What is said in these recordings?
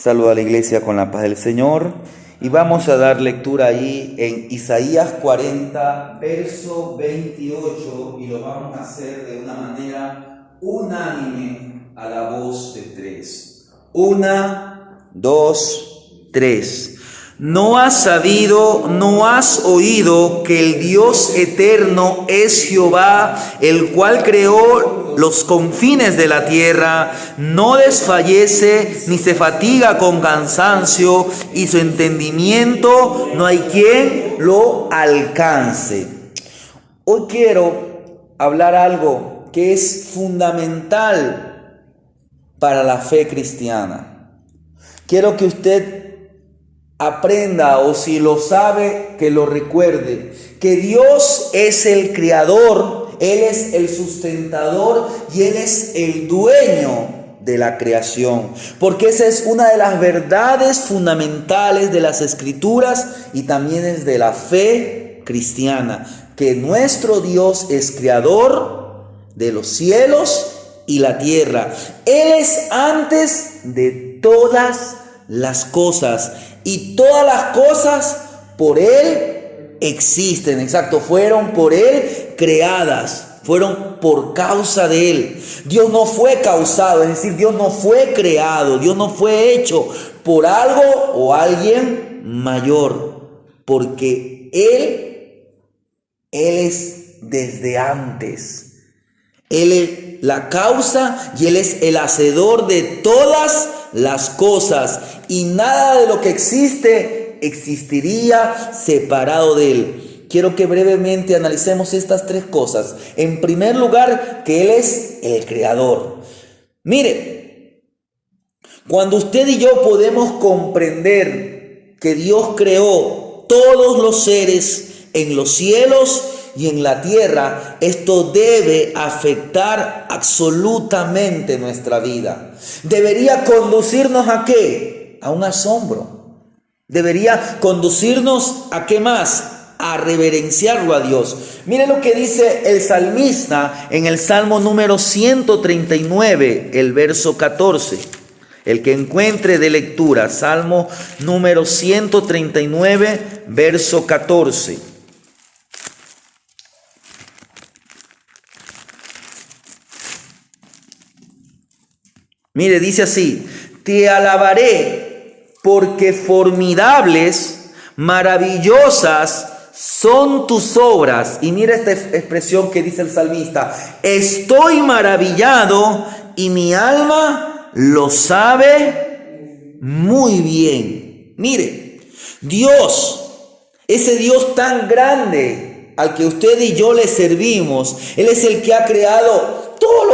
Saludo a la iglesia con la paz del Señor y vamos a dar lectura ahí en Isaías 40, verso 28, y lo vamos a hacer de una manera unánime a la voz de tres. 1, 2, 3. ¿No has sabido, no has oído que el Dios eterno es Jehová, el cual creó los confines de la tierra? No desfallece ni se fatiga con cansancio, y su entendimiento no hay quien lo alcance. Hoy quiero hablar algo que es fundamental para la fe cristiana. Quiero que usted aprenda, o si lo sabe, que lo recuerde, que Dios es el creador, Él es el sustentador y Él es el dueño de la creación, porque esa es una de las verdades fundamentales de las Escrituras y también es de la fe cristiana, que nuestro Dios es creador de los cielos y la tierra. Él es antes de todas las cosas, y todas las cosas por Él existen. Exacto, fueron por Él creadas, fueron por causa de Él. Dios no fue causado, es decir, Dios no fue creado, Dios no fue hecho por algo o alguien mayor, porque Él es desde antes. Él es la causa y Él es el hacedor de todas las cosas, y nada de lo que existe existiría separado de Él. Quiero que brevemente analicemos estas tres cosas. En primer lugar, que Él es el creador. Mire, cuando usted y yo podemos comprender que Dios creó todos los seres en los cielos y en la tierra, esto debe afectar absolutamente nuestra vida. Debería conducirnos ¿a qué? A un asombro. Debería conducirnos ¿a qué más? A reverenciarlo a Dios. Mire lo que dice el salmista en el Salmo número 139, el verso 14. El que encuentre de lectura, Salmo número 139, verso 14. Mire, dice así: te alabaré porque formidables, maravillosas son tus obras. Y mira esta expresión que dice el salmista: estoy maravillado y mi alma lo sabe muy bien. Mire, Dios, ese Dios tan grande al que usted y yo le servimos, Él es el que ha creado todos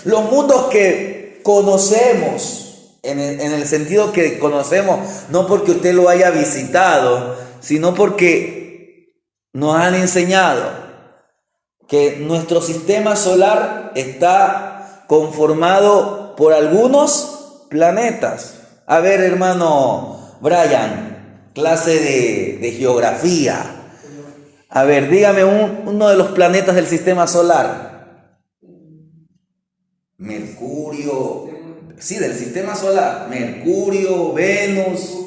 los mundos que conocemos, en el sentido que conocemos, no porque usted lo haya visitado, sino porque nos han enseñado que nuestro sistema solar está conformado por algunos planetas. A ver, hermano Brian, clase de geografía. A ver, dígame uno de los planetas del sistema solar. Mercurio, sí, del sistema solar. Mercurio, Venus,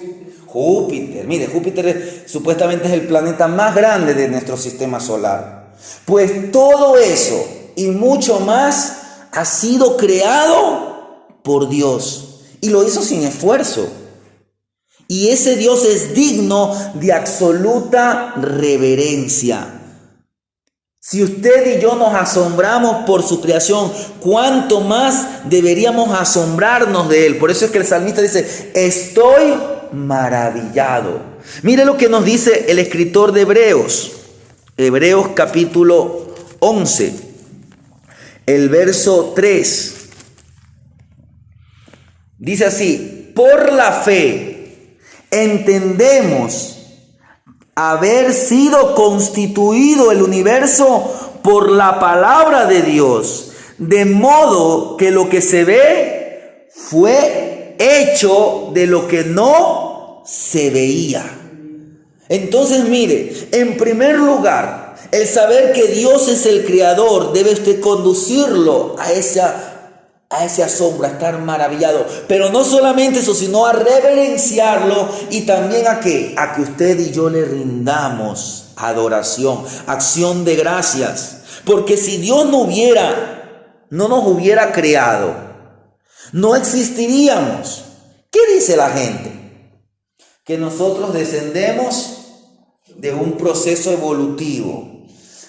Júpiter. Mire, Júpiter supuestamente es el planeta más grande de nuestro sistema solar. Pues todo eso y mucho más ha sido creado por Dios, y lo hizo sin esfuerzo. Y ese Dios es digno de absoluta reverencia. Si usted y yo nos asombramos por su creación, ¿cuánto más deberíamos asombrarnos de Él? Por eso es que el salmista dice: estoy maravillado. Mire lo que nos dice el escritor de Hebreos. Hebreos capítulo 11, el verso 3. Dice así: por la fe entendemos haber sido constituido el universo por la palabra de Dios, de modo que lo que se ve fue hecho de lo que no se veía. Entonces, mire, en primer lugar, el saber que Dios es el creador debe usted conducirlo a a ese asombro, a estar maravillado. Pero no solamente eso, sino a reverenciarlo y también ¿a qué? A que usted y yo le rindamos adoración, acción de gracias. Porque si Dios no nos hubiera creado, no existiríamos. ¿Qué dice la gente? Que nosotros descendemos de un proceso evolutivo,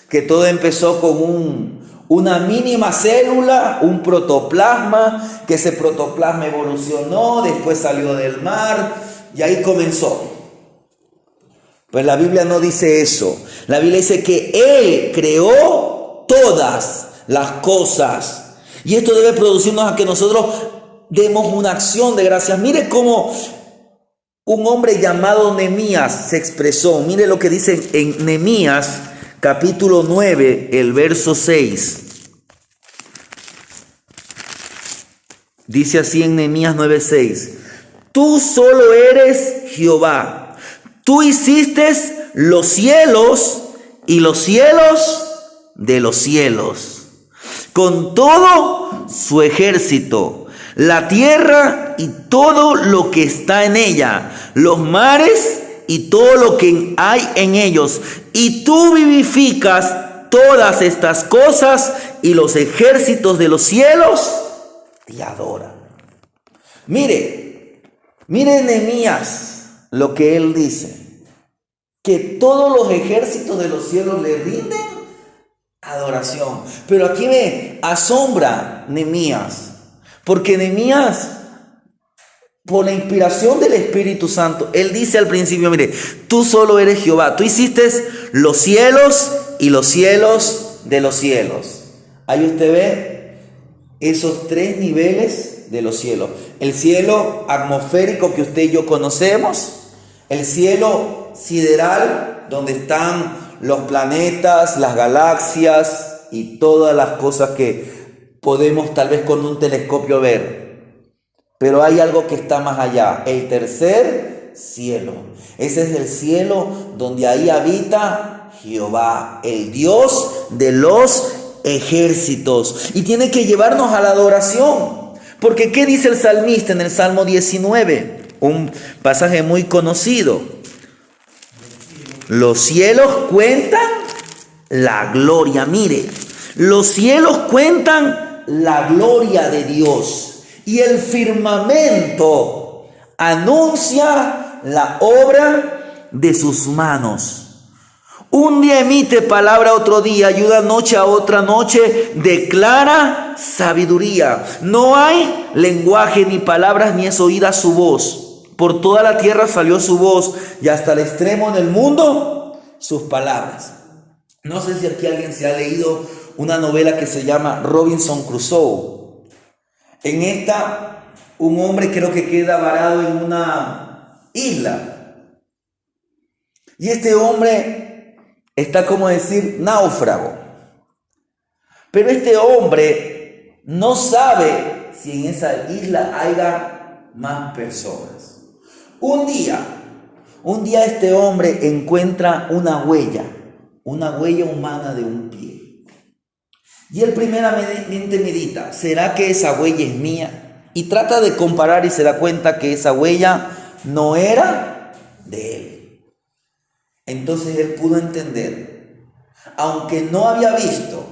que todo empezó con una mínima célula, un protoplasma, que ese protoplasma evolucionó, después salió del mar y ahí comenzó. Pues la Biblia no dice eso. La Biblia dice que Él creó todas las cosas. Y esto debe producirnos a que nosotros demos una acción de gracias. Mire cómo un hombre llamado Nehemías se expresó. Mire lo que dice en Nehemías capítulo 9, el verso 6. Dice así en Nehemías 9:6. Tú solo eres Jehová. Tú hiciste los cielos y los cielos de los cielos, con todo su ejército, la tierra y todo lo que está en ella, los mares y todo lo que hay en ellos. Y tú vivificas todas estas cosas y los ejércitos de los cielos te adoran. Mire Nehemías lo que él dice, que todos los ejércitos de los cielos le rinden adoración. Pero aquí me asombra Nehemías, porque Nehemías, por la inspiración del Espíritu Santo, él dice al principio, mire, tú solo eres Jehová, tú hiciste los cielos y los cielos de los cielos. Ahí usted ve esos tres niveles de los cielos. El cielo atmosférico que usted y yo conocemos, el cielo sideral donde están los planetas, las galaxias y todas las cosas que podemos tal vez con un telescopio ver. Pero hay algo que está más allá, el tercer cielo. Ese es el cielo donde ahí habita Jehová, el Dios de los ejércitos. Y tiene que llevarnos a la adoración. Porque ¿qué dice el salmista en el Salmo 19? Un pasaje muy conocido. Los cielos cuentan la gloria. Mire, los cielos cuentan la gloria de Dios. Y el firmamento anuncia la obra de sus manos. Un día emite palabra otro día, y una noche a otra noche declara sabiduría. No hay lenguaje ni palabras, ni es oída su voz. Por toda la tierra salió su voz, y hasta el extremo del mundo sus palabras. No sé si aquí alguien se ha leído una novela que se llama Robinson Crusoe. En esta, un hombre creo que queda varado en una isla. Y este hombre está, como decir, náufrago. Pero este hombre no sabe si en esa isla haya más personas. Un día este hombre encuentra una huella humana de un pie. Y él primeramente medita, ¿será que esa huella es mía? Y trata de comparar y se da cuenta que esa huella no era de él. Entonces él pudo entender, aunque no había visto,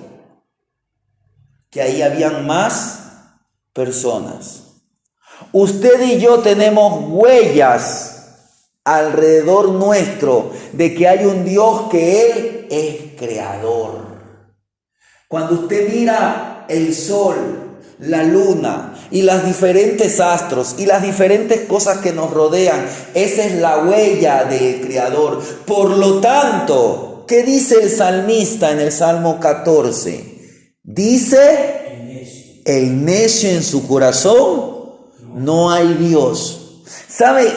que ahí habían más personas. Usted y yo tenemos huellas alrededor nuestro de que hay un Dios, que Él es creador. Cuando usted mira el sol, la luna y los diferentes astros y las diferentes cosas que nos rodean, esa es la huella del Creador. Por lo tanto, ¿qué dice el salmista en el Salmo 14? Dice, el necio en su corazón no hay Dios. ¿Sabe?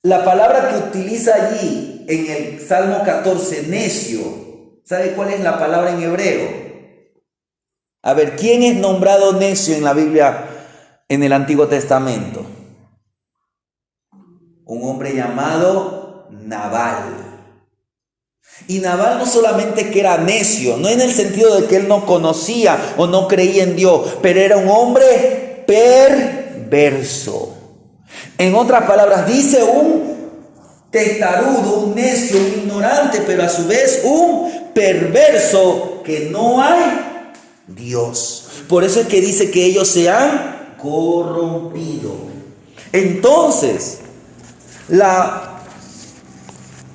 La palabra que utiliza allí en el Salmo 14, necio, ¿sabe cuál es la palabra en hebreo? A ver, ¿quién es nombrado necio en la Biblia en el Antiguo Testamento? Un hombre llamado Nabal. Y Nabal no solamente que era necio, no en el sentido de que él no conocía o no creía en Dios, pero era un hombre perverso. En otras palabras, dice un testarudo, un necio, un ignorante, pero a su vez un perverso, que no hay Dios. Por eso es que dice que ellos se han corrompido. Entonces, la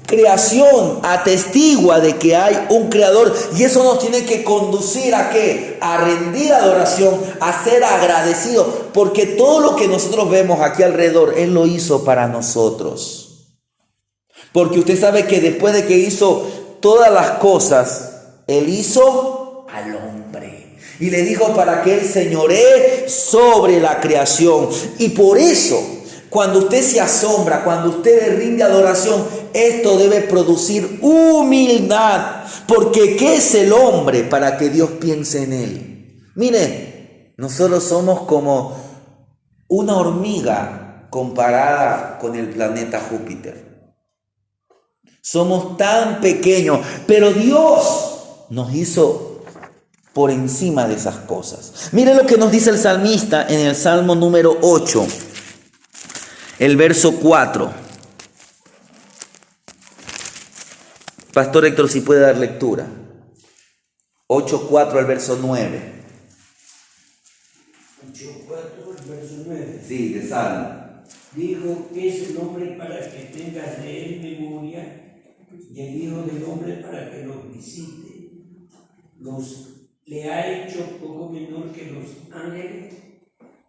creación atestigua de que hay un creador, y eso nos tiene que conducir ¿a qué? A rendir adoración, a ser agradecidos, porque todo lo que nosotros vemos aquí alrededor, Él lo hizo para nosotros. Porque usted sabe que después de que hizo todas las cosas, Él hizo al hombre y le dijo para que Él señoree sobre la creación. Y por eso, cuando usted se asombra, cuando usted le rinde adoración, esto debe producir humildad. Porque ¿qué es el hombre para que Dios piense en él? Mire, nosotros somos como una hormiga comparada con el planeta Júpiter. Somos tan pequeños, pero Dios nos hizo por encima de esas cosas. Mire lo que nos dice el salmista en el Salmo número 8. El verso 4. Pastor Héctor, si puede dar lectura. 8:4 al verso 9. 8:4 al verso 9. Sí, de Salmo. Dijo que es el hombre para que tengas de él memoria, y el Hijo del Hombre para que los visite. Le ha hecho poco menor que los ángeles,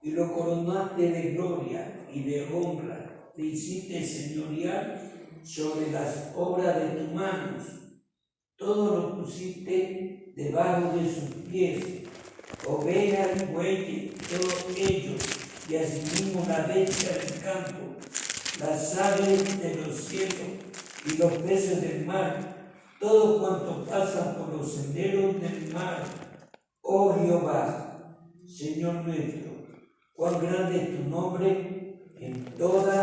y lo coronaste de gloria y de honra, te hiciste señorial sobre las obras de tus manos, todo lo pusiste debajo de sus pies, ovejas y bueyes, todos ellos, y asimismo la bestia del campo, las aves de los cielos y los peces del mar, todo cuanto pasa por los senderos del mar. Oh Jehová, Señor nuestro, cuán grande es tu nombre en toda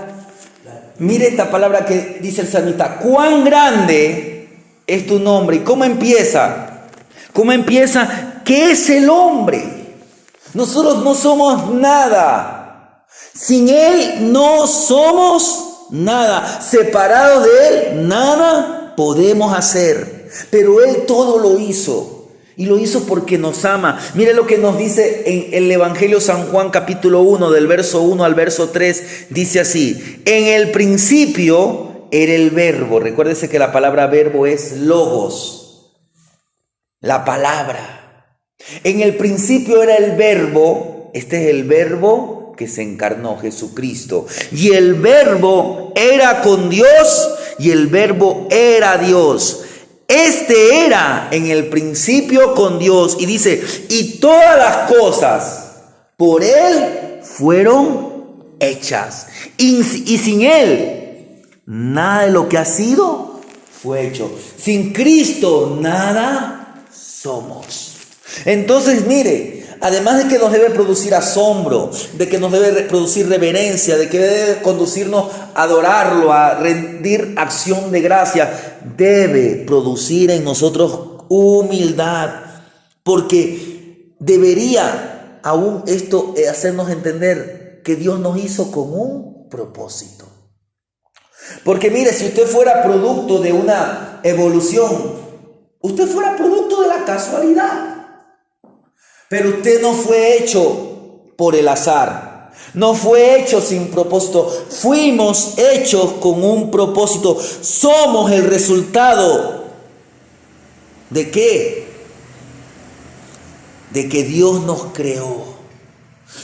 la tierra. Mire esta palabra que dice el salmista, cuán grande es tu nombre. ¿Y cómo empieza? ¿Cómo empieza? ¿Qué es el hombre? Nosotros no somos nada. Sin Él no somos nada. Separados de Él, nada podemos hacer. Pero Él todo lo hizo. Y lo hizo porque nos ama. Mire lo que nos dice en el Evangelio San Juan capítulo 1, del verso 1 al verso 3. Dice así: en el principio era el verbo. Recuérdese que la palabra verbo es logos. La palabra. En el principio era el verbo. Este es el verbo que se encarnó, Jesucristo. Y el verbo era con Dios y el verbo era Dios. Este era en el principio con Dios. Y dice, y todas las cosas por Él fueron hechas. Y sin Él, nada de lo que ha sido fue hecho. Sin Cristo, nada somos. Entonces, mire, además de que nos debe producir asombro, de que nos debe producir reverencia, de que debe conducirnos a adorarlo, a rendir acción de gracia, debe producir en nosotros humildad, porque debería aún esto hacernos entender que Dios nos hizo con un propósito. Porque mire, si usted fuera producto de una evolución, usted fuera producto de la casualidad. Pero usted no fue hecho por el azar, no fue hecho sin propósito, fuimos hechos con un propósito. Somos el resultado ¿de qué? De que Dios nos creó.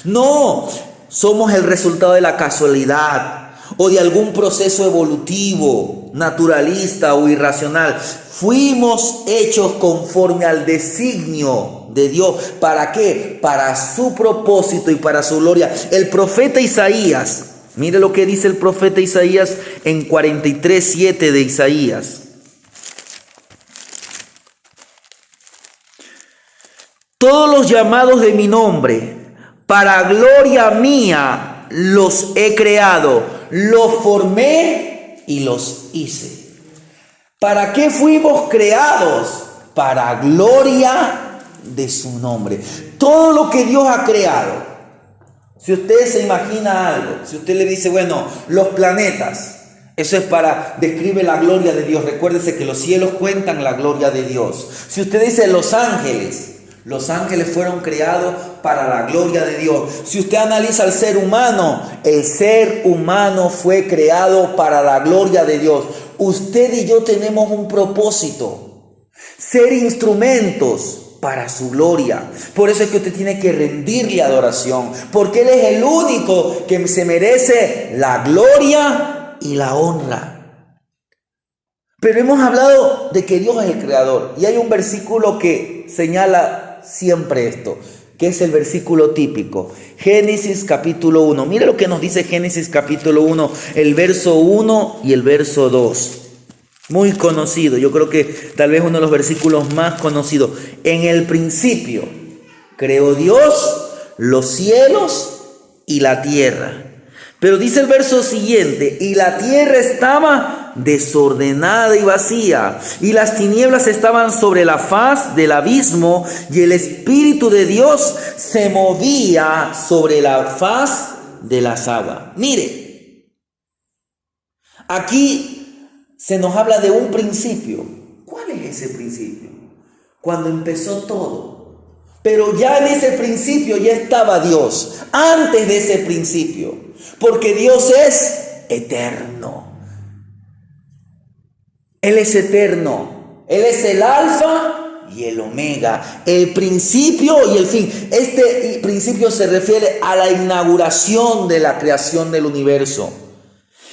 No somos el resultado de la casualidad o de algún proceso evolutivo, naturalista o irracional. Fuimos hechos conforme al designio de Dios. ¿Para qué? Para su propósito y para su gloria. El profeta Isaías, mire lo que dice el profeta Isaías en 43:7 de Isaías. Todos los llamados de mi nombre, para gloria mía, los he creado, los formé y los hice. ¿Para qué fuimos creados? Para gloria de su nombre. Todo lo que Dios ha creado. Si usted se imagina algo, si usted le dice, bueno, los planetas, eso es describe la gloria de Dios. Recuérdese que los cielos cuentan la gloria de Dios. Si usted dice los ángeles fueron creados para la gloria de Dios. Si usted analiza el ser humano fue creado para la gloria de Dios. Usted y yo tenemos un propósito: ser instrumentos para su gloria. Por eso es que usted tiene que rendirle adoración, porque Él es el único que se merece la gloria y la honra. Pero hemos hablado de que Dios es el creador, y hay un versículo que señala siempre esto, que es el versículo típico, Génesis capítulo 1. Mira lo que nos dice Génesis capítulo 1, el verso 1 y el verso 2. Muy conocido, yo creo que tal vez uno de los versículos más conocidos. En el principio creó Dios los cielos y la tierra. Pero dice el verso siguiente: y la tierra estaba desordenada y vacía, y las tinieblas estaban sobre la faz del abismo, y el Espíritu de Dios se movía sobre la faz de las aguas. Mire, aquí se nos habla de un principio. ¿Cuál es ese principio? Cuando empezó todo. Pero ya en ese principio ya estaba Dios. Antes de ese principio. Porque Dios es eterno. Él es eterno. Él es el alfa y el omega. El principio y el fin. Este principio se refiere a la inauguración de la creación del universo.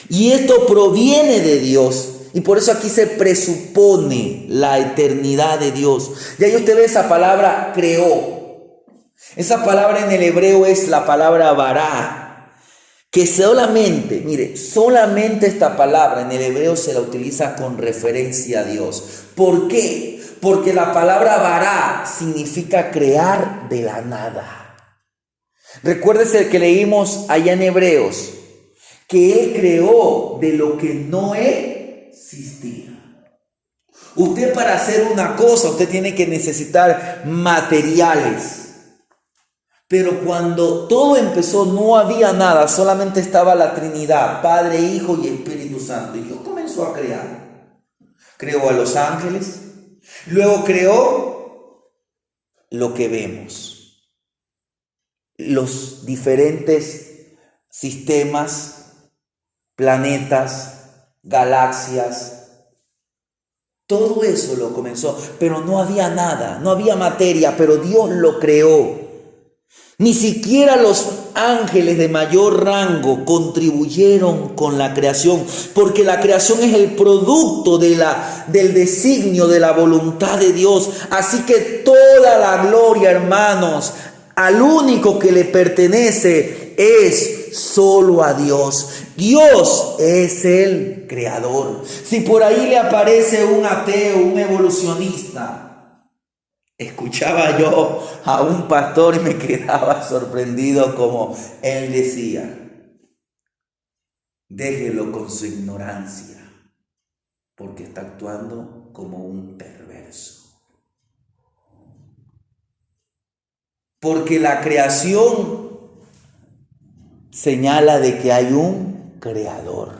Y esto proviene de Dios. Y por eso aquí se presupone la eternidad de Dios. Y ahí usted ve esa palabra creó. Esa palabra en el hebreo es la palabra bará. Que solamente esta palabra en el hebreo se la utiliza con referencia a Dios. ¿Por qué? Porque la palabra bará significa crear de la nada. Recuérdese que leímos allá en Hebreos, que Él creó de lo que no existía. Usted, para hacer una cosa, usted tiene que necesitar materiales. Pero cuando todo empezó no había nada, solamente estaba la Trinidad, Padre, Hijo y Espíritu Santo. Y Dios comenzó a crear. Creó a los ángeles, luego creó lo que vemos, los diferentes sistemas, planetas, galaxias. Todo eso lo comenzó, pero no había nada, no había materia, pero Dios lo creó. Ni siquiera los ángeles de mayor rango contribuyeron con la creación, porque la creación es el producto del designio, de la voluntad de Dios. Así que toda la gloria, hermanos, al único que le pertenece es solo a Dios. Dios es el creador. Si por ahí le aparece un ateo, un evolucionista, escuchaba yo a un pastor y me quedaba sorprendido como él decía: déjelo con su ignorancia, porque está actuando como un perverso. Porque la creación señala de que hay un creador.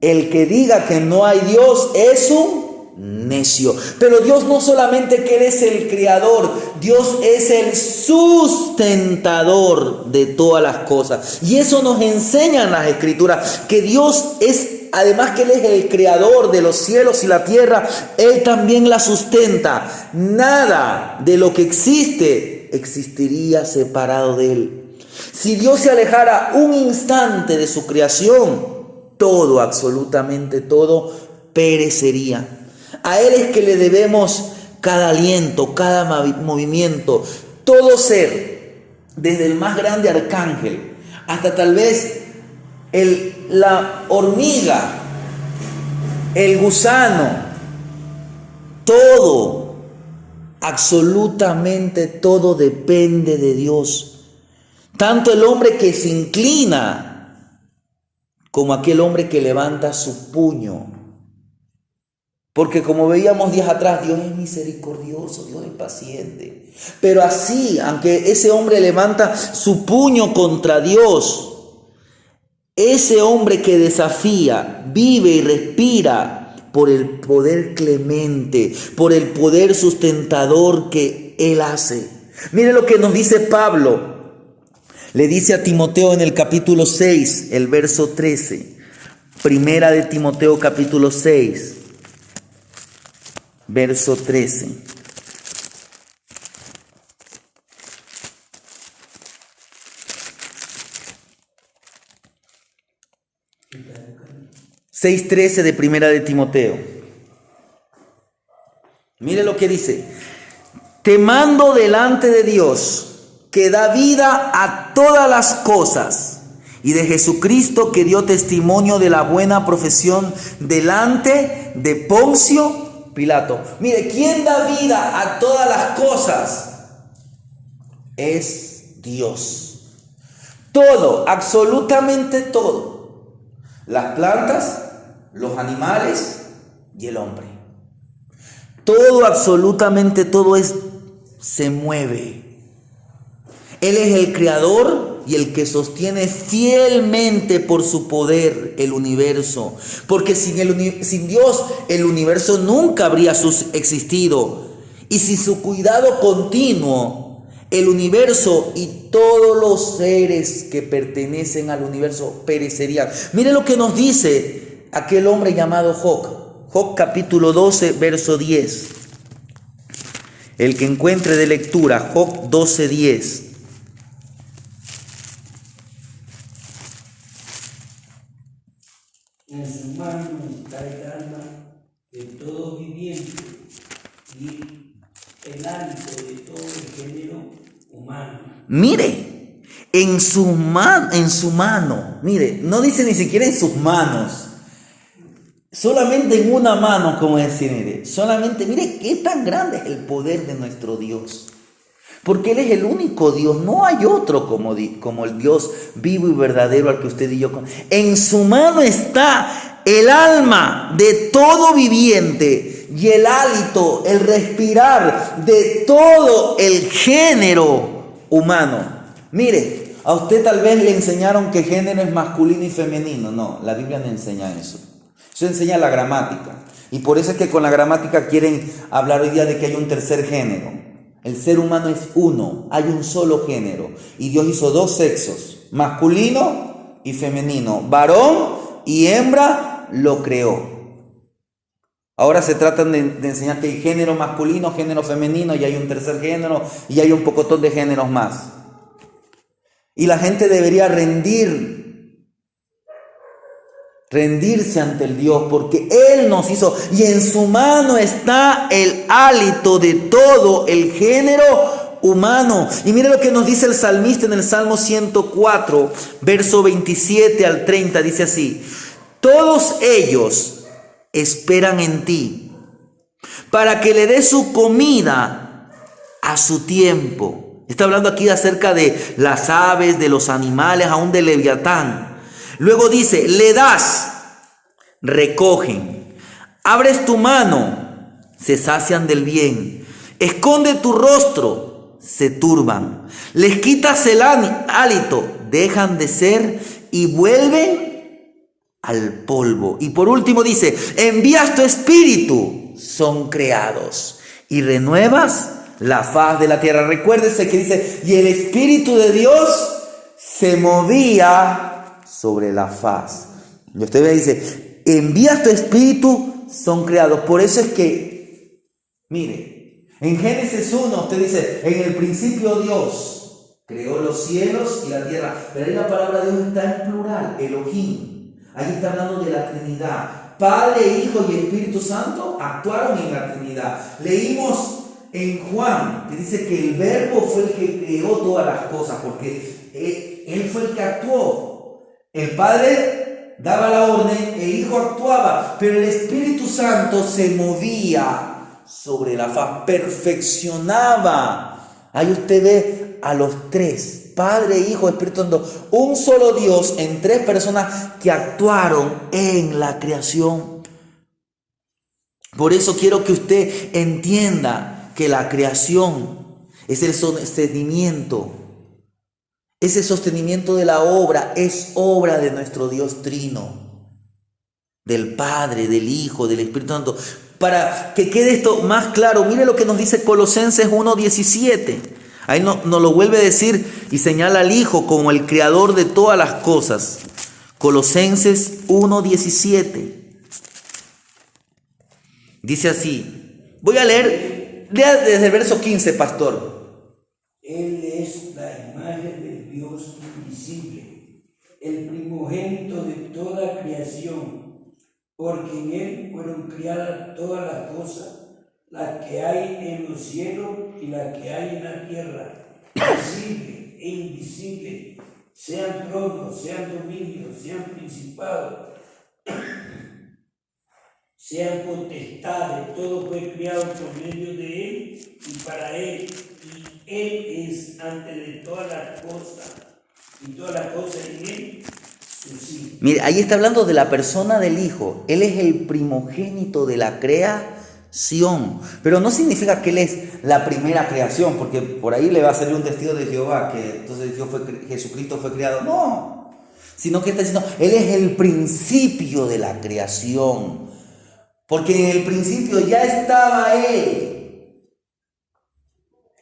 El que diga que no hay Dios es un necio. Pero Dios no solamente que Él es el creador, Dios es el sustentador de todas las cosas. Y eso nos enseñan las Escrituras, que Dios es, además que Él es el creador de los cielos y la tierra, Él también la sustenta. Nada de lo que existe existiría separado de Él. Si Dios se alejara un instante de su creación, todo, absolutamente todo, perecería. A Él es que le debemos cada aliento, cada movimiento. Todo ser, desde el más grande arcángel hasta tal vez la hormiga, el gusano, todo, absolutamente todo depende de Dios. Tanto el hombre que se inclina como aquel hombre que levanta su puño. Porque como veíamos días atrás, Dios es misericordioso, Dios es paciente. Pero así, aunque ese hombre levanta su puño contra Dios, ese hombre que desafía, vive y respira por el poder clemente, por el poder sustentador que Él hace. Mire lo que nos dice Pablo. Le dice a Timoteo en el capítulo 6, el verso 13. Primera de Timoteo capítulo 6, verso 13. Seis 13 de Primera de Timoteo. Mire lo que dice. Te mando delante de Dios, que da vida a todas las cosas, y de Jesucristo, que dio testimonio de la buena profesión delante de Poncio Pilato. Mire, ¿quién da vida a todas las cosas? Es Dios. Todo, absolutamente todo. Las plantas, los animales y el hombre. Todo, absolutamente todo se mueve. Él es el creador y el que sostiene fielmente por su poder el universo. Porque sin Dios el universo nunca habría existido. Y sin su cuidado continuo, el universo y todos los seres que pertenecen al universo perecerían. Mire lo que nos dice aquel hombre llamado Job. Job capítulo 12, verso 10. El que encuentre de lectura, Job 12, 10. En su mano está el alma de todo viviente y el hálito de todo el género humano. Mire, en su mano, mire, no dice ni siquiera en sus manos, solamente en una mano, como decir, mire, solamente, mire qué tan grande es el poder de nuestro Dios. Porque Él es el único Dios, no hay otro como el Dios vivo y verdadero al que usted y yo conocemos. En su mano está el alma de todo viviente y el hálito, el respirar de todo el género humano. Mire, a usted tal vez le enseñaron que género es masculino y femenino. No, la Biblia no enseña eso. Eso enseña la gramática. Y por eso es que con la gramática quieren hablar hoy día de que hay un tercer género. El ser humano es uno, hay un solo género. Y Dios hizo dos sexos, masculino y femenino. Varón y hembra lo creó. Ahora se tratan de enseñar que hay género masculino, género femenino, y hay un tercer género, y hay un pocotón de géneros más. Y la gente debería rendirse ante el Dios, porque Él nos hizo, y en su mano está el hálito de todo el género humano. Y mire lo que nos dice el salmista en el Salmo 104, verso 27 al 30, dice así: todos ellos esperan en ti, para que le des su comida a su tiempo. Está hablando aquí acerca de las aves, de los animales, aún del Leviatán. Luego dice, le das, recogen. Abres tu mano, se sacian del bien. Esconde tu rostro, se turban. Les quitas el hálito, dejan de ser y vuelven al polvo. Y por último dice, envías tu espíritu, son creados. Y renuevas la faz de la tierra. Recuérdese que dice, y el espíritu de Dios se movía sobre la faz. Y usted me dice, envías tu espíritu, son creados. Por eso es que, mire, en Génesis 1 usted dice, en el principio Dios creó los cielos y la tierra. Pero ahí la palabra Dios está en plural, Elohim. Ahí está hablando de la Trinidad. Padre, Hijo y Espíritu Santo actuaron en la Trinidad. Leímos en Juan, que dice que el Verbo fue el que creó todas las cosas, porque Él fue el que actuó. El Padre daba la orden, el Hijo actuaba, pero el Espíritu Santo se movía sobre la faz, perfeccionaba. Ahí usted ve a los tres Padre, Hijo, Espíritu Santo, un solo Dios en tres personas que actuaron en la creación. Por eso quiero que usted entienda que la creación es el sostenimiento. Ese sostenimiento de la obra es obra de nuestro Dios Trino, del Padre, del Hijo, del Espíritu Santo. Para que quede esto más claro, mire lo que nos dice Colosenses 1:17. Ahí nos lo vuelve a decir y señala al Hijo como el creador de todas las cosas. Colosenses 1:17. Dice así. Voy a leer desde el verso 15, pastor. Él es la imagen del Dios invisible, el primogénito de toda creación, porque en Él fueron creadas todas las cosas, las que hay en los cielos y las que hay en la tierra, visible e invisible, sean tronos, sean dominios, sean principados, sean potestades, todo fue creado por medio de Él y para Él. Y Él es antes de todas las cosas, y todas las cosas en Él subsisten. Mire, ahí está hablando de la persona del Hijo. Él es el primogénito de la creación. Pero no significa que Él es la primera creación, porque por ahí le va a salir un testigo de Jehová, que entonces Jesucristo fue creado. No, sino que está diciendo, Él es el principio de la creación. Porque en el principio ya estaba Él.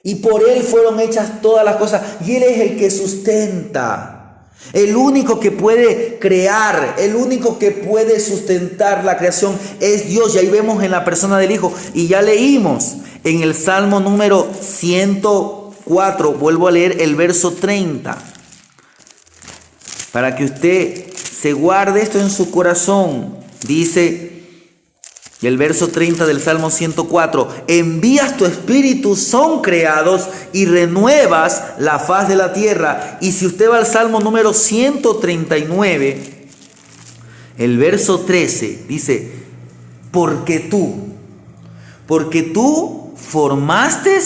Y por Él fueron hechas todas las cosas. Y Él es el que sustenta. El único que puede crear, el único que puede sustentar la creación es Dios. Y ahí vemos en la persona del Hijo. Y ya leímos en el Salmo número 104. Vuelvo a leer el verso 30. Para que usted se guarde esto en su corazón. Dice el verso 30 del Salmo 104. Envías tu espíritu, son creados y renuevas la faz de la tierra. Y si usted va al Salmo número 139, el verso 13 dice, porque tú formaste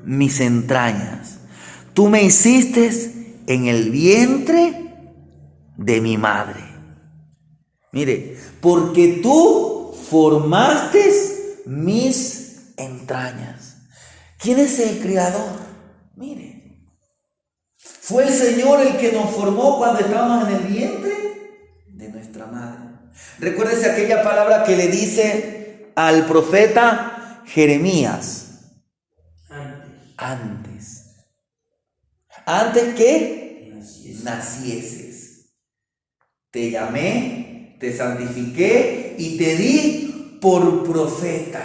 mis entrañas. Tú me hiciste en el vientre de mi madre. Mire, porque tú formaste mis entrañas. ¿Quién es el creador? Mire, fue el Señor el que nos formó cuando estábamos en el vientre de nuestra madre. Recuérdese aquella palabra que le dice al profeta Jeremías. Antes que nacieses. Te llamé, te santifiqué y te di por profeta.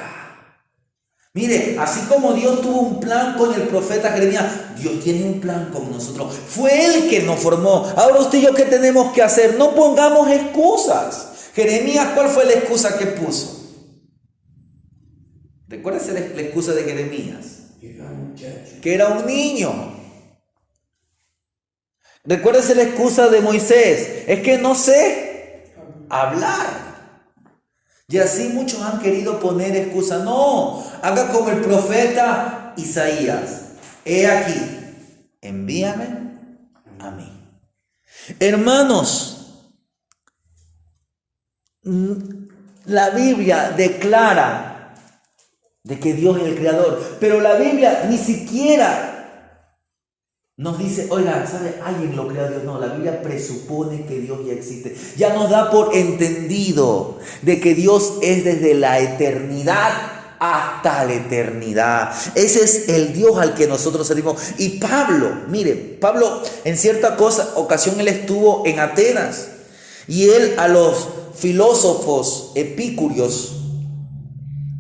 Mire, así como Dios tuvo un plan con el profeta Jeremías, Dios tiene un plan con nosotros. Fue Él que nos formó. Ahora usted y yo, ¿qué tenemos que hacer? No pongamos excusas. Jeremías, ¿cuál fue la excusa que puso? Recuérdese la excusa de Jeremías. Que era un niño. Recuérdese la excusa de Moisés. Es que no sé hablar. Y así muchos han querido poner excusa. No, haga como el profeta Isaías. He aquí, envíame a mí. Hermanos, la Biblia declara de que Dios es el creador, pero la Biblia ni siquiera nos dice, oiga, ¿sabe? Alguien lo creó a Dios. No, la Biblia presupone que Dios ya existe. Ya nos da por entendido de que Dios es desde la eternidad hasta la eternidad. Ese es el Dios al que nosotros servimos. Y Pablo, mire, Pablo en cierta ocasión él estuvo en Atenas. Y él a los filósofos epicúreos,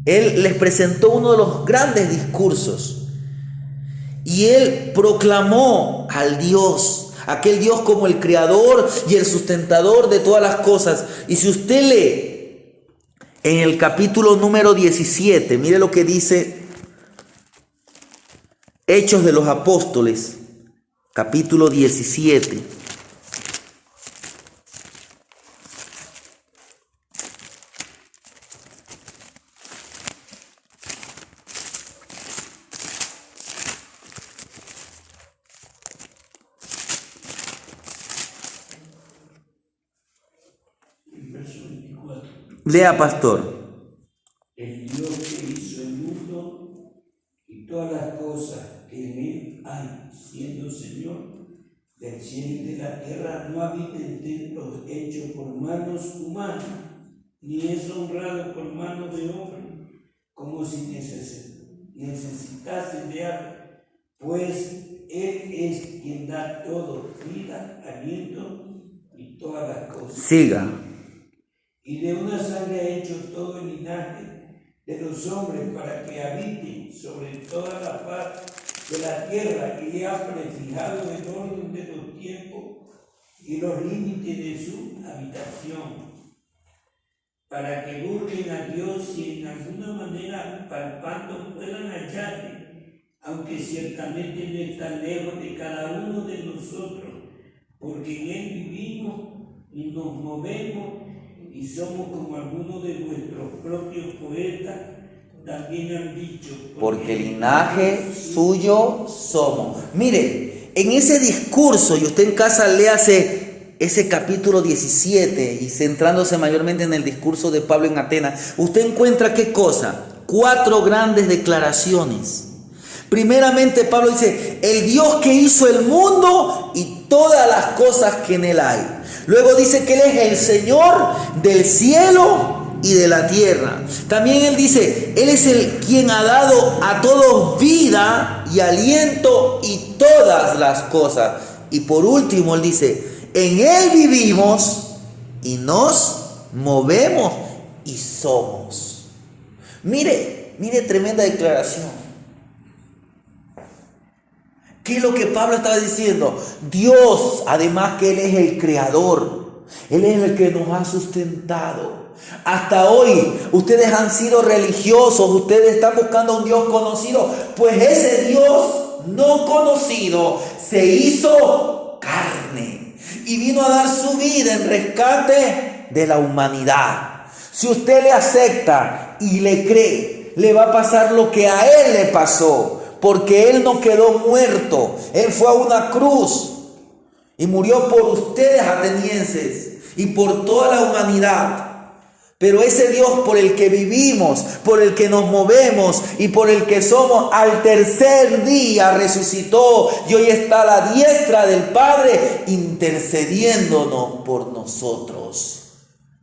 él les presentó uno de los grandes discursos. Y él proclamó al Dios, aquel Dios como el creador y el sustentador de todas las cosas. Y si usted lee en el capítulo número 17, mire lo que dice Hechos de los Apóstoles, capítulo 17. 4. Lea, pastor. El Dios que hizo el mundo y todas las cosas que en él hay, siendo Señor del cielo y de la tierra, no habita en templos hechos por manos humanas, ni es honrado por manos de hombre, como si necesitase de algo, pues Él es quien da todo, vida, aliento y todas las cosas. Siga. Y de una sangre ha hecho todo el linaje de los hombres para que habiten sobre toda la faz de la tierra, y le ha prefijado el orden de los tiempos y los límites de su habitación, para que busquen a Dios y en alguna manera palpando puedan hallarle, aunque ciertamente no está lejos de cada uno de nosotros, porque en Él vivimos y nos movemos y somos como algunos de nuestros propios poetas también han dicho. Porque linaje suyo somos. Mire, en ese discurso, y usted en casa léase ese capítulo 17 y centrándose mayormente en el discurso de Pablo en Atenas, usted encuentra ¿qué cosa? 4 grandes declaraciones. Primeramente Pablo dice, el Dios que hizo el mundo y todas las cosas que en él hay. Luego dice que Él es el Señor del cielo y de la tierra. También Él dice, Él es el quien ha dado a todos vida y aliento y todas las cosas. Y por último Él dice, en Él vivimos y nos movemos y somos. Mire tremenda declaración. ¿Qué es lo que Pablo estaba diciendo? Dios, además que Él es el creador, Él es el que nos ha sustentado. Hasta hoy ustedes han sido religiosos, ustedes están buscando a un Dios conocido, pues ese Dios no conocido se hizo carne y vino a dar su vida en rescate de la humanidad. Si usted le acepta y le cree, le va a pasar lo que a Él le pasó. Porque Él no quedó muerto, Él fue a una cruz y murió por ustedes, atenienses, y por toda la humanidad. Pero ese Dios por el que vivimos, por el que nos movemos y por el que somos, al tercer día resucitó y hoy está a la diestra del Padre intercediéndonos por nosotros.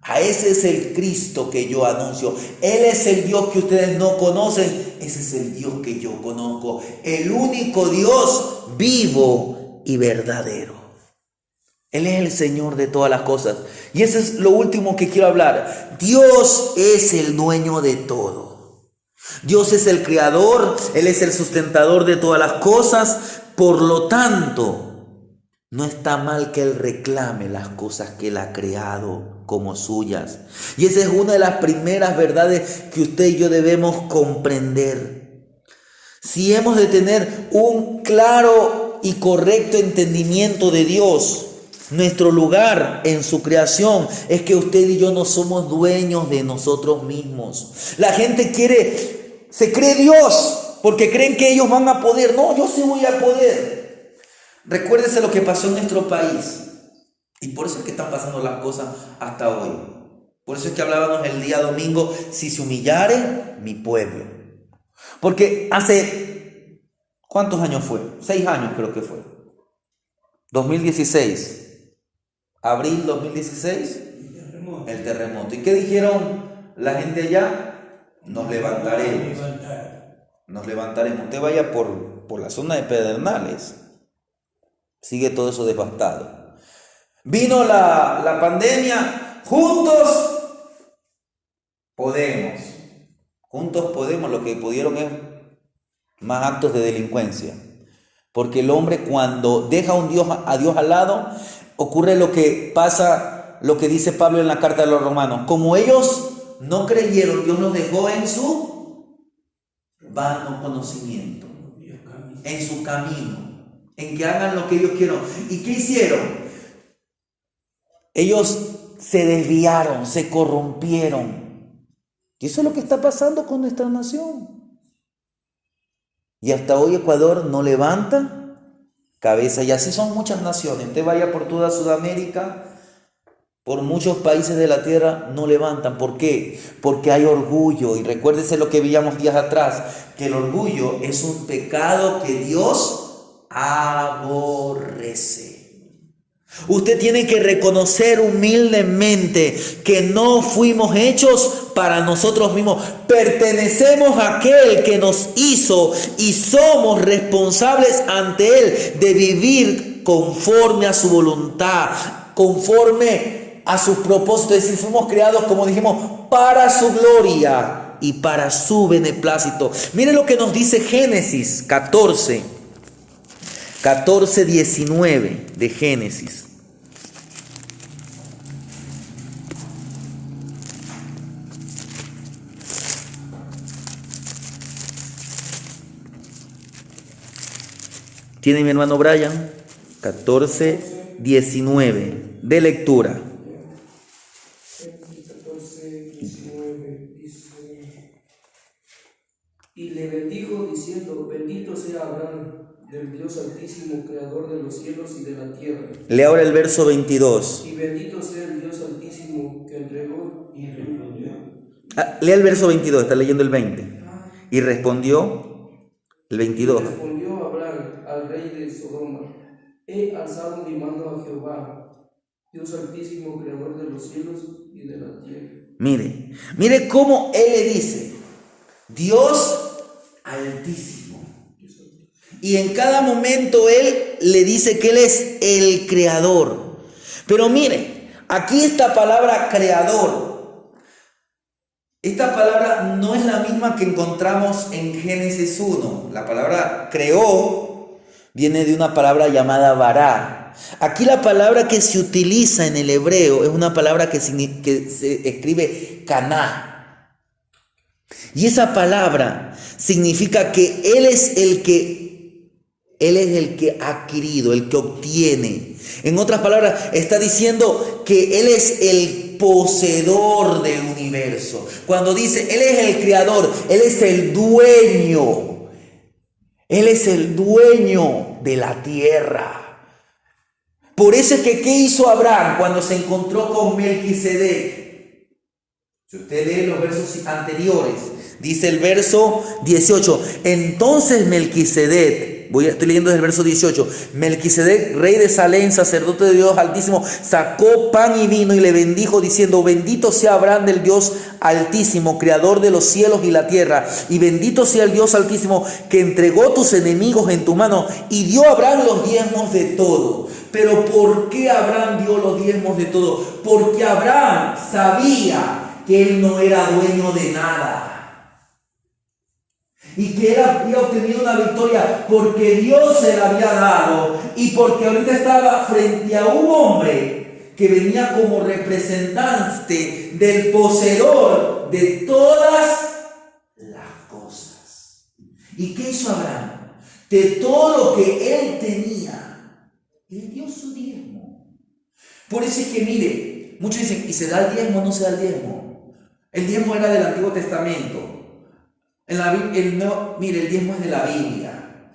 A ese es el Cristo que yo anuncio. Él es el Dios que ustedes no conocen. Ese es el Dios que yo conozco. El único Dios vivo y verdadero. Él es el Señor de todas las cosas. Y eso es lo último que quiero hablar. Dios es el dueño de todo. Dios es el creador. Él es el sustentador de todas las cosas. Por lo tanto, no está mal que Él reclame las cosas que Él ha creado como suyas. Y esa es una de las primeras verdades que usted y yo debemos comprender. Si hemos de tener un claro y correcto entendimiento de Dios, nuestro lugar en su creación es que usted y yo no somos dueños de nosotros mismos. La gente se cree Dios porque creen que ellos van a poder. No, yo sí voy a poder. Recuérdese lo que pasó en nuestro país. Y por eso es que están pasando las cosas hasta hoy. Por eso es que hablábamos el día domingo, si se humillare mi pueblo. Porque hace, ¿cuántos años fue? 6 años creo que fue. 2016. Abril 2016. El terremoto. ¿Y qué dijeron la gente allá? Nos levantaremos. Nos levantaremos. Usted vaya por la zona de Pedernales. Sigue todo eso devastado. Vino la pandemia, juntos podemos. Juntos podemos, lo que pudieron es más actos de delincuencia. Porque el hombre cuando deja a Dios al lado, ocurre lo que pasa, lo que dice Pablo en la carta de los Romanos. Como ellos no creyeron, Dios los dejó en su vano conocimiento, en su camino, en que hagan lo que ellos quieran. ¿Y qué hicieron? Ellos se desviaron, se corrompieron. Y eso es lo que está pasando con nuestra nación. Y hasta hoy Ecuador no levanta cabeza. Y así son muchas naciones. Usted vaya por toda Sudamérica, por muchos países de la tierra no levantan. ¿Por qué? Porque hay orgullo. Y recuérdese lo que veíamos días atrás, que el orgullo es un pecado que Dios aborrece. Usted tiene que reconocer humildemente que no fuimos hechos para nosotros mismos. Pertenecemos a aquel que nos hizo y somos responsables ante Él de vivir conforme a su voluntad, conforme a sus propósitos. Es decir, fuimos creados, como dijimos, para su gloria y para su beneplácito. Mire lo que nos dice Génesis 19 de Génesis. ¿Tiene mi hermano Brian? 14:19 de lectura. 14:19 dice: y le bendijo diciendo: bendito sea Abraham del Dios Altísimo, creador de los cielos y de la tierra. Lea ahora el verso 22. Y bendito sea el Dios Altísimo que entregó y respondió. Lea el verso 22, está leyendo el 20. Y respondió el 22. Respondió Abraham al rey de Sodoma: he alzado mi mano a Jehová, Dios Altísimo, creador de los cielos y de la tierra. Mire cómo él le dice: Dios Altísimo. Y en cada momento él le dice que él es el creador. Pero mire, aquí esta palabra creador, esta palabra no es la misma que encontramos en Génesis 1. La palabra creó viene de una palabra llamada bará. Aquí la palabra que se utiliza en el hebreo es una palabra que se escribe caná. Y esa palabra significa que Él es el que ha adquirido, el que obtiene. En otras palabras, está diciendo que Él es el poseedor del universo. Cuando dice Él es el creador, Él es el dueño. Él es el dueño de la tierra. Por eso es que, ¿qué hizo Abraham cuando se encontró con Melquisedec? Si usted lee los versos anteriores, dice el verso 18: entonces Melquisedec, estoy leyendo desde el verso 18, Melquisedec, rey de Salem, sacerdote de Dios Altísimo, sacó pan y vino y le bendijo diciendo: bendito sea Abraham del Dios Altísimo, creador de los cielos y la tierra, y bendito sea el Dios Altísimo que entregó tus enemigos en tu mano y dio a Abraham los diezmos de todo. Pero ¿por qué Abraham dio los diezmos de todo? Porque Abraham sabía que él no era dueño de nada. Y que él había obtenido una victoria porque Dios se la había dado y porque ahorita estaba frente a un hombre que venía como representante del poseedor de todas las cosas. ¿Y qué hizo Abraham? De todo lo que él tenía, él dio su diezmo. Por eso es que mire, muchos dicen: ¿y se da el diezmo o no se da el diezmo? El diezmo era del Antiguo Testamento. Mire, el diezmo es de la Biblia.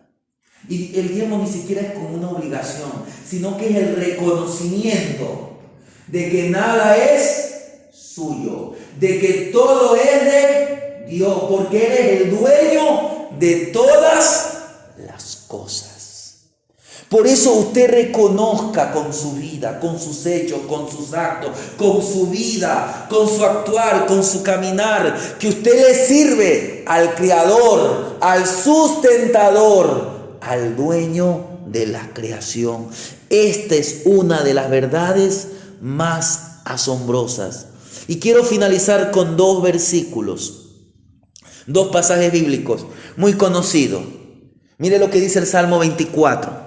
Y el diezmo ni siquiera es como una obligación, sino que es el reconocimiento de que nada es suyo, de que todo es de Dios, porque Él es el dueño de todas las cosas. Por eso usted reconozca con su vida, con sus hechos, con sus actos, con su vida, con su actuar, con su caminar, que usted le sirve al Creador, al sustentador, al dueño de la creación. Esta es una de las verdades más asombrosas. Y quiero finalizar con dos versículos, dos pasajes bíblicos muy conocidos. Mire lo que dice el Salmo 24.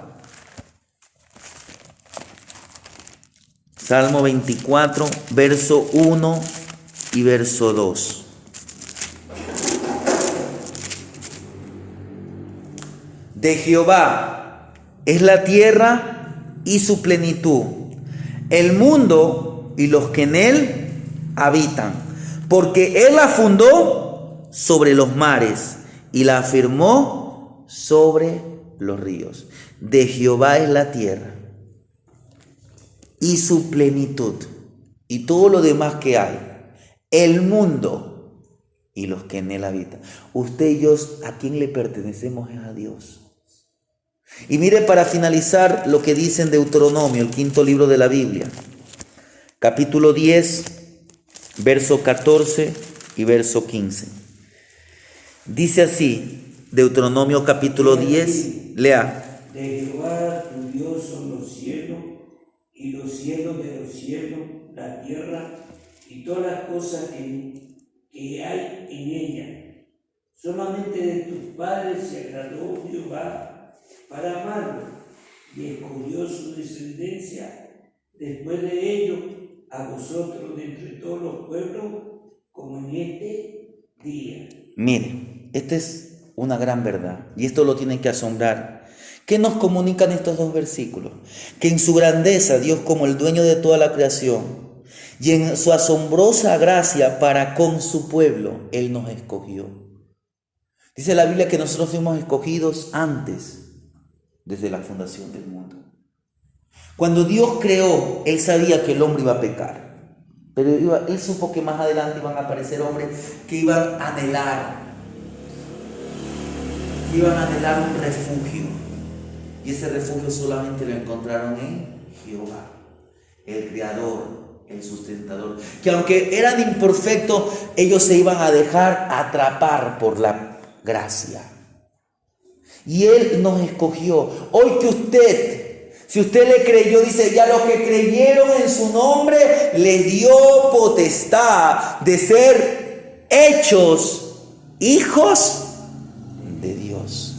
Salmo 24, verso 1 y verso 2. De Jehová es la tierra y su plenitud, el mundo y los que en él habitan, porque Él la fundó sobre los mares y la afirmó sobre los ríos. De Jehová es la tierra y su plenitud, y todo lo demás que hay, el mundo y los que en él habitan. Usted y yo, ¿a quién le pertenecemos? Es a Dios. Y mire, para finalizar, lo que dice en Deuteronomio, el 5.º libro de la Biblia, capítulo 10, verso 14 y verso 15. Dice así, Deuteronomio capítulo 10, lea. De Jehová tu Dios son los cielos, y los cielos de los cielos, la tierra, y todas las cosas que hay en ella. Solamente de tus padres se agradó Jehová para amarlo, y escogió su descendencia después de ello a vosotros de entre todos los pueblos, como en este día. Mire, esta es una gran verdad, y esto lo tienen que asombrar. ¿Qué nos comunican estos dos versículos? Que en su grandeza, Dios como el dueño de toda la creación, y en su asombrosa gracia para con su pueblo, Él nos escogió. Dice la Biblia que nosotros fuimos escogidos antes, desde la fundación del mundo. Cuando Dios creó, Él sabía que el hombre iba a pecar, pero Él supo que más adelante iban a aparecer hombres que iban a anhelar un refugio, y ese refugio solamente lo encontraron en Jehová, el Creador, el sustentador, que aunque eran imperfectos, ellos se iban a dejar atrapar por la gracia, y Él nos escogió. Hoy que usted, si usted le creyó, dice, ya los que creyeron en su nombre, les dio potestad de ser hechos hijos de Dios.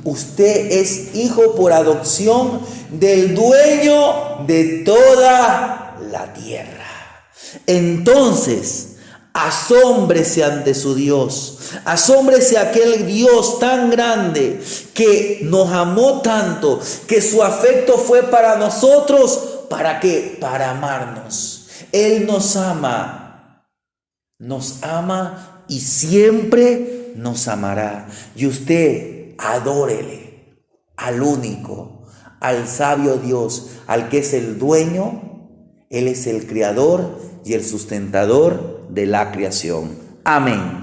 Usted es hijo por adopción del dueño de toda la tierra. Entonces, asómbrese ante su Dios, asómbrese aquel Dios tan grande que nos amó tanto, que su afecto fue para nosotros. ¿Para qué? Para amarnos. Él nos ama y siempre nos amará. Y usted adórele al único, al sabio Dios, al que es el dueño. Él es el creador y el sustentador de la creación. Amén.